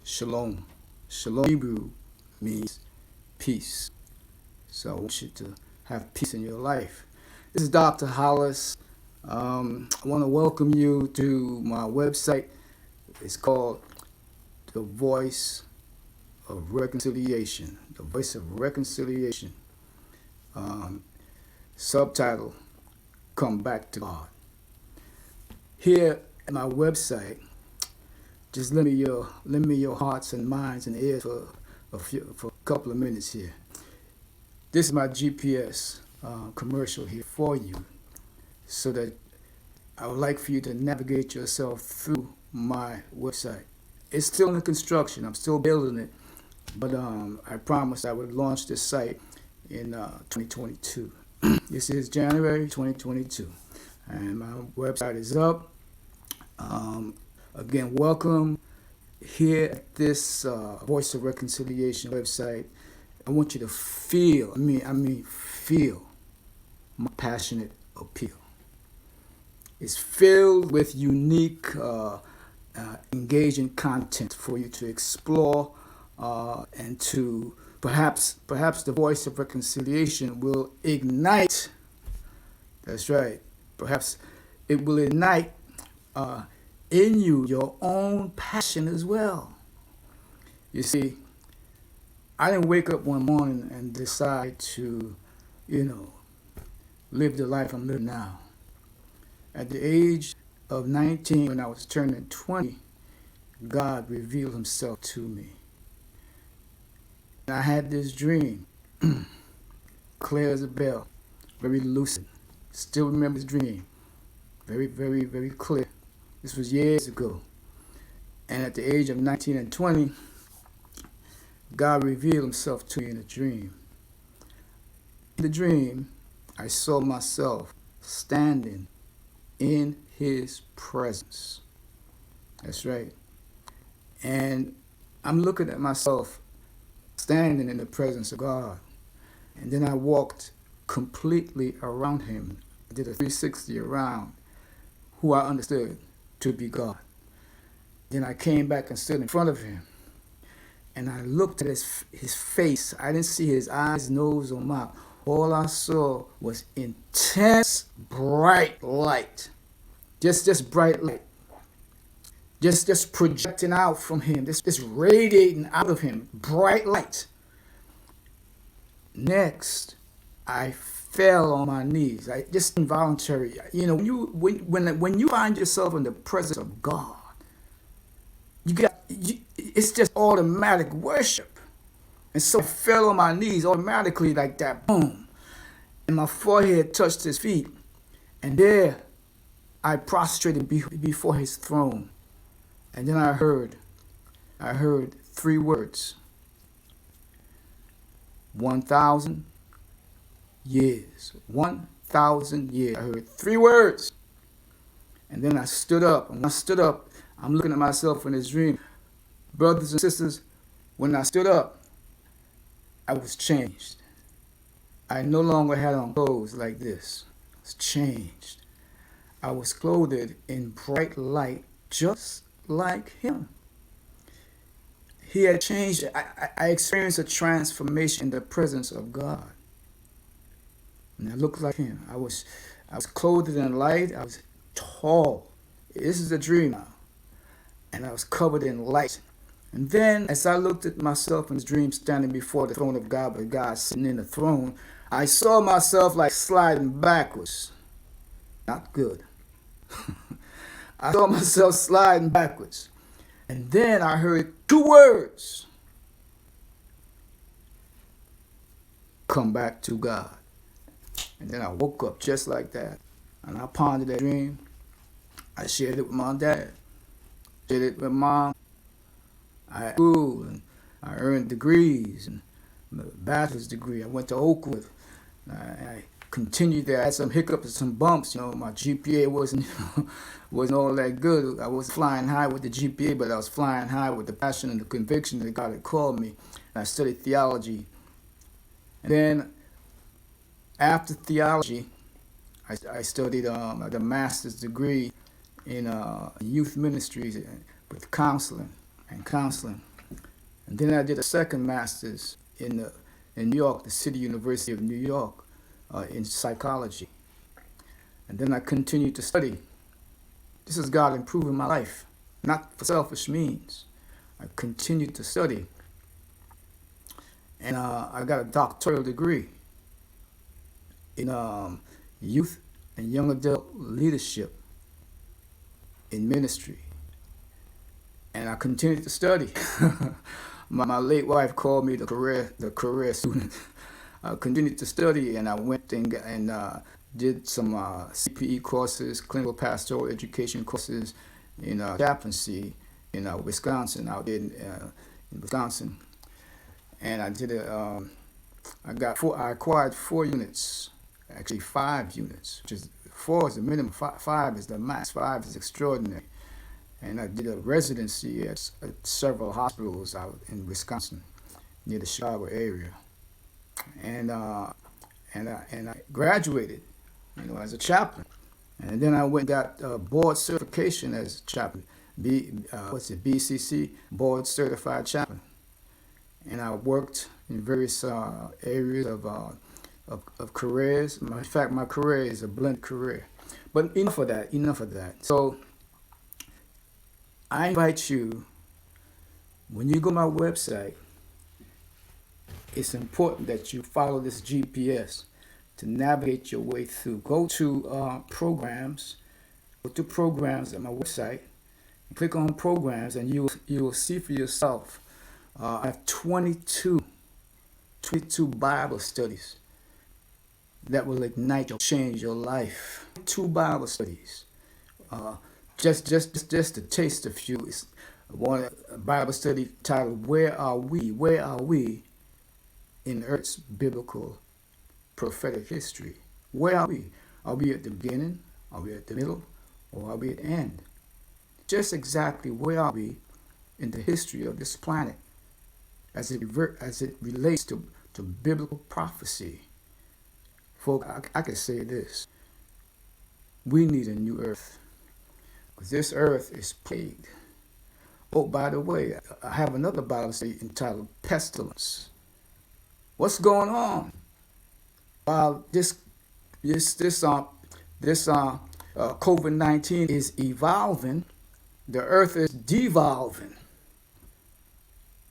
Shalom. Shalom Hebrew means peace. So I want you to have peace in your life. This is Dr. Hollis. I want to welcome you to my website. It's called The Voice of Reconciliation. The Voice of Reconciliation. Subtitle, Come Back to God. Here at my website, just lend me your hearts and minds and ears for a couple of minutes here. This is my GPS commercial here for you, so that I would like for you to navigate yourself through my website. It's still in construction. I'm still building it, but I promised I would launch this site in 2022. This is January 2022, and my website is up. Again, welcome here at this Voice of Reconciliation website. I want you to feel, feel my passionate appeal. It's filled with unique, engaging content for you to explore, and to perhaps the Voice of Reconciliation will ignite. That's right. Perhaps it will ignite in you your own passion as well. You see, I didn't wake up one morning and decide to, live the life I'm living now. At the age of 19, when I was turning 20, God revealed himself to me. And I had this dream, clear as a bell, very lucid. Still remember this dream, very, very, very clear. This was years ago. And at the age of 19 and 20, God revealed himself to me in a dream. In the dream, I saw myself standing in his presence. That's right. And I'm looking at myself standing in the presence of God. And then I walked completely around him. I did a 360 around who I understood to be God. Then I came back and stood in front of him. And I looked at his face. I didn't see his eyes, nose, or mouth. All I saw was intense, bright light. Just bright light. Just projecting out from him. Just radiating out of him. Bright light. Next, I fell on my knees. Just involuntary. When you find yourself in the presence of God, it's just automatic worship. And so I fell on my knees automatically like that, boom. And my forehead touched his feet. And there I prostrated before his throne. And then I heard 3 words. 1,000 years. 1,000 years. I heard 3 words. And then I stood up. And when I stood up, I'm looking at myself in this dream. Brothers and sisters, when I stood up, I was changed. I no longer had on clothes like this. I was changed. I was clothed in bright light just like him. He had changed. I experienced a transformation in the presence of God. And I looked like him. I was clothed in light. I was tall. This is a dream now. And I was covered in light. And then, as I looked at myself in this dream standing before the throne of God, with God sitting in the throne, I saw myself like sliding backwards. Not good. I saw myself sliding backwards. And then I heard 2 words. Come back to God. And then I woke up just like that. And I pondered that dream. I shared it with my dad. Shared it with mom. I had school and I earned degrees and a bachelor's degree. I went to Oakwood. I continued there. I had some hiccups and some bumps. My GPA wasn't all that good. I was flying high with the GPA, but I was flying high with the passion and the conviction that God had called me. And I studied theology. And then after theology, I studied the master's degree in youth ministries with counseling. And then I did a second master's in New York, the City University of New York, in psychology. And then I continued to study. This is God improving my life, not for selfish means. I continued to study, and I got a doctoral degree in youth and young adult leadership in ministry. And I continued to study. My late wife called me the career student. I continued to study, and I went and did some CPE courses, clinical pastoral education courses in chaplaincy in Wisconsin, out there in Wisconsin. And I did I acquired 4 units, actually 5 units, which is 4 is the minimum, 5 is the max, 5 is extraordinary. And I did a residency at several hospitals out in Wisconsin, near the Chicago area. And I graduated, as a chaplain. And then I went and got board certification as a chaplain, BCC, board certified chaplain. And I worked in various areas of careers. In fact, my career is a blended career. But enough of that. So I invite you, when you go to my website, it's important that you follow this GPS to navigate your way through. Go to programs at my website, and click on programs, and you will see for yourself. I have 22 Bible studies that will ignite or change your life. 2 Bible studies. Just to taste a few. It's a Bible study titled "Where Are We? Where are we in Earth's biblical prophetic history? Where are we? Are we at the beginning? Are we at the middle? Or are we at the end? Just exactly where are we in the history of this planet as it relates to biblical prophecy? Folks, I can say this. We need a new earth. Because this earth is plagued. Oh, by the way, I have another Bible study entitled Pestilence. What's going on? This COVID-19 is evolving. The earth is devolving.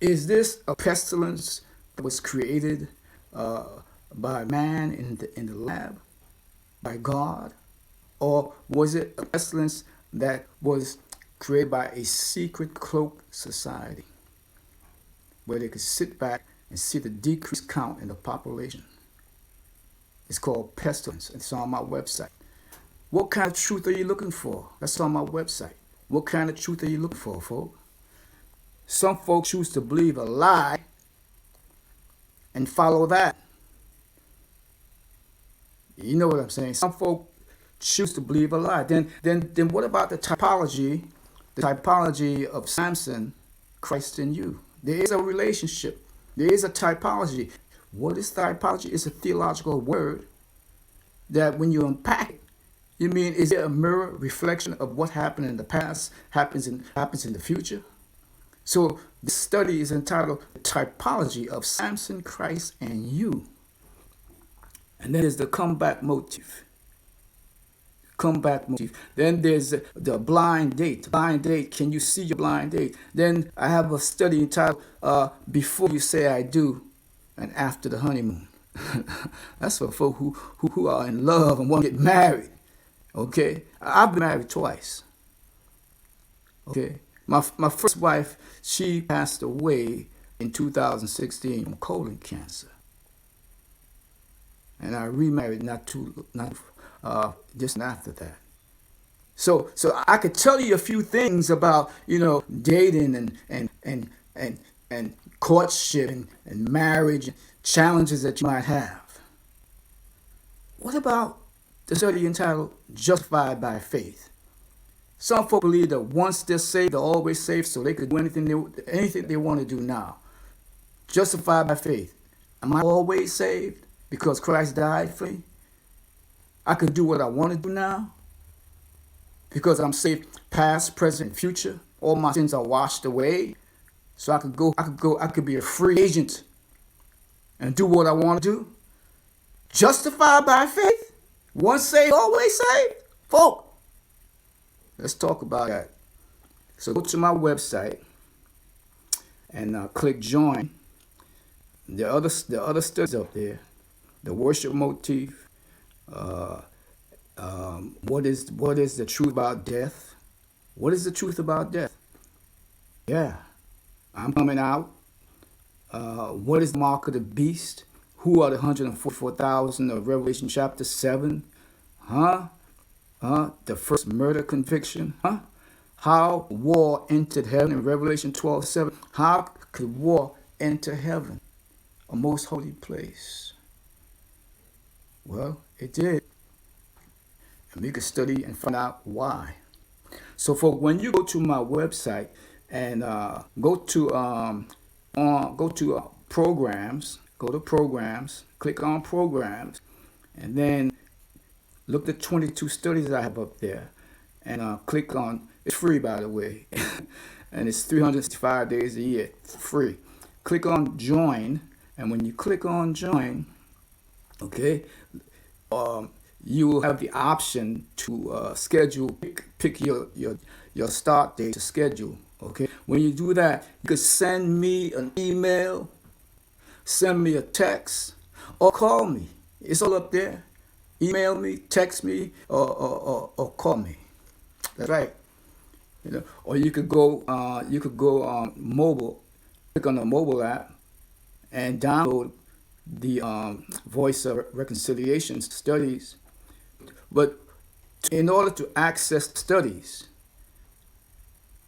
Is this a pestilence that was created by man in the lab, by God? Or was it a pestilence that was created by a secret cloak society where they could sit back and see the decreased count in the population? It's called Pestilence. It's on my website. What kind of truth are you looking for? That's on my website. What kind of truth are you looking for, folks? Some folks choose to believe a lie and follow that. You know what I'm saying? Some folks choose to believe a lie. Then what about the typology of Samson, Christ in you? There is a relationship. There is a typology. What is typology? It's a theological word that when you unpack it, you mean, is it a mirror reflection of what happened in the past, happens in the future? So this study is entitled The Typology of Samson, Christ, and You. And then there's the comeback motive. Then there's the blind date. Blind date, can you see your blind date? Then I have a study entitled Before You Say I Do and After the Honeymoon. That's for folk who are in love and want to get married. Okay? I've been married twice. Okay? My first wife, she passed away in 2016 from colon cancer. And I remarried just after that. So I could tell you a few things about, dating and courtship and marriage, challenges that you might have. What about the study entitled Justified by Faith? Some folk believe that once they're saved, they're always saved, so they could do anything they want to do now. Justified by faith. Am I always saved because Christ died for me? I can do what I want to do now because I'm saved past, present, and future. All my sins are washed away. So I could be a free agent and do what I want to do. Justified by faith. Once saved, always saved. Folk, let's talk about that. So go to my website and click join. The other studies up there, the worship motif. Uh, what is the truth about death? What is the truth about death? Yeah, I'm coming out. What is the mark of the beast? Who are the 144,000 of Revelation chapter 7? Huh? The first murder conviction? Huh? How war entered heaven in Revelation 12:7. How could war enter heaven, a most holy place? Well, it did. And we could study and find out why. So, for when you go to my website and go to programs, click on programs, and then look at 22 studies I have up there, and click on. It's free, by the way, and it's 365 days a year, free. Click on join, and when you click on join, okay, you will have the option to schedule, pick your start date to schedule. Okay, when you do that, you could send me an email, send me a text, or call me. It's all up there. Email me, text me, or call me. That's right. Or you could go on mobile, click on the mobile app, and download the Voice of Reconciliation studies. But in order to access studies,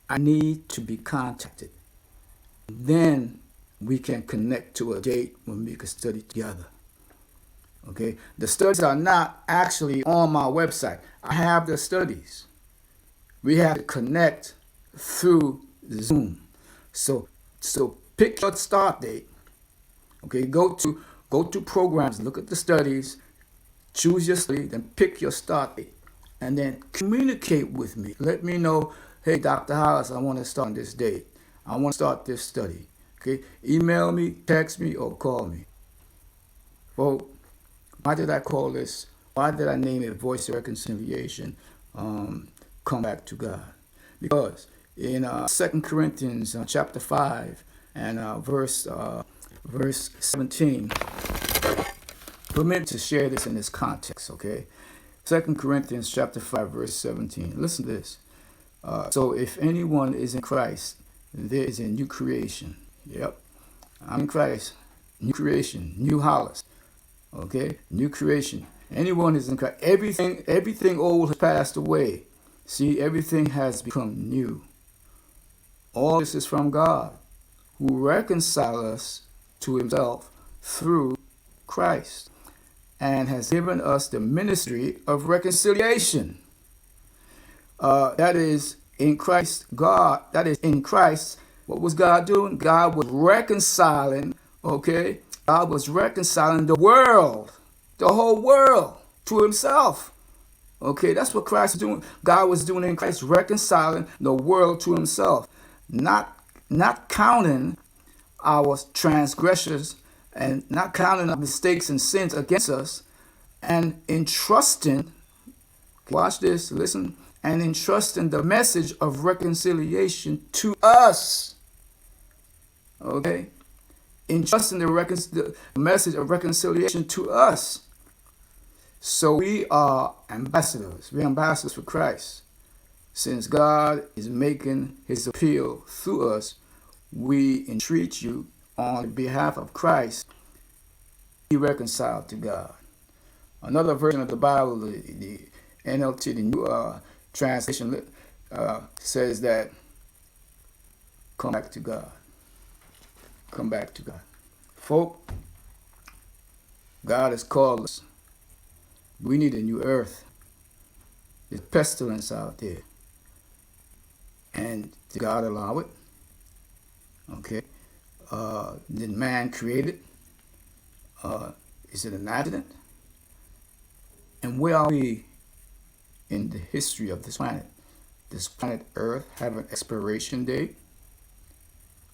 I need to be contacted. Then we can connect to a date when we can study together. Okay, the studies are not actually on my website. I have the studies. We have to connect through Zoom. So pick your start date. Okay, go to programs, look at the studies, choose your study, then pick your start date, and then communicate with me. Let me know, hey, Dr. Hollis, I want to start on this date. I want to start this study. Okay, email me, text me, or call me. Well, why did I call this? Why did I name it Voice of Reconciliation? Come back to God. Because in 2 Corinthians chapter 5 and verse 17, permit me to share this in this context, okay? 2 Corinthians chapter 5 verse 17. Listen to this. So if anyone is in Christ, there is a new creation. Yep. I'm in Christ. New creation. New Hollis. Okay? New creation. Anyone is in Christ. Everything old has passed away. See, everything has become new. All this is from God, who reconciled us to himself through Christ, and has given us the ministry of reconciliation. That is in Christ, God. That is in Christ. What was God doing? God was reconciling, okay? God was reconciling the world, the whole world, to himself. Okay, that's what Christ was doing. God was doing in Christ, reconciling the world to himself. Not counting our transgressions and not counting our mistakes and sins against us, and entrusting, watch this, listen, and entrusting the message of reconciliation to us. Okay? Entrusting the message of reconciliation to us. So we are ambassadors. We're ambassadors for Christ. Since God is making his appeal through us, we entreat you on behalf of Christ, be reconciled to God. Another version of the Bible, the NLT, the New Translation, says that, come back to God. Come back to God. Folk, God has called us. We need a new earth. There's pestilence out there. And did God allow it? Okay. Did man create it? Is it an accident? And where are we in the history of this planet? This planet Earth have an expiration date?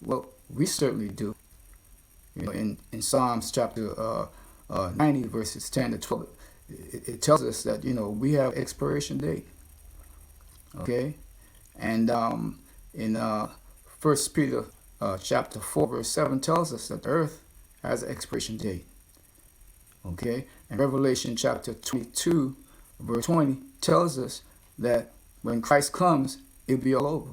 Well, we certainly do. In Psalms chapter 90, verses 10 to 12, it tells us that, we have expiration date. Okay? And in 1 Peter chapter 4, verse 7 tells us that the earth has an expiration date. Okay? And Revelation chapter 22, verse 20 tells us that when Christ comes, it'll be all over.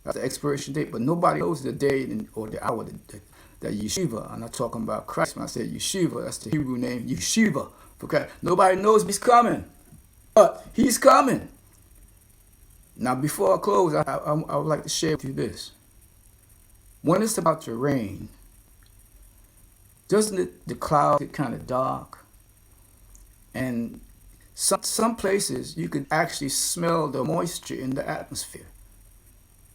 That's the expiration date. But nobody knows the day or the hour that Yeshiva, I'm not talking about Christ. When I say Yeshiva, that's the Hebrew name, Yeshiva. Okay? Nobody knows he's coming. But he's coming. Now, before I close, I would like to share with you this. When it's about to rain, doesn't the clouds get kind of dark? And some places you can actually smell the moisture in the atmosphere.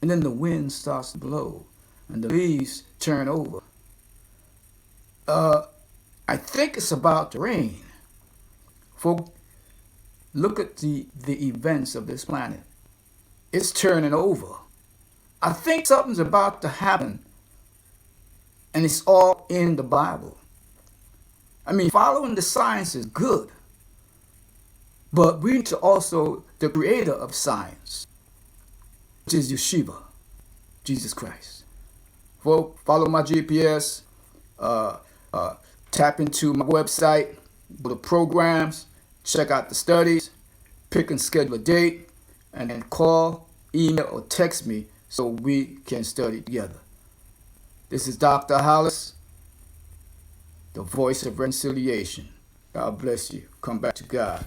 And then the wind starts to blow and the leaves turn over. I think it's about to rain. Folks, look at the events of this planet. It's turning over. I think something's about to happen. And it's all in the Bible. I mean, following the science is good. But we need to also the creator of science, which is Yeshua, Jesus Christ. Follow my GPS. Tap into my website. Go to programs. Check out the studies. Pick and schedule a date. And then call, email, or text me so we can study together. This is Dr. Hollis, the voice of reconciliation. God bless you. Come back to God.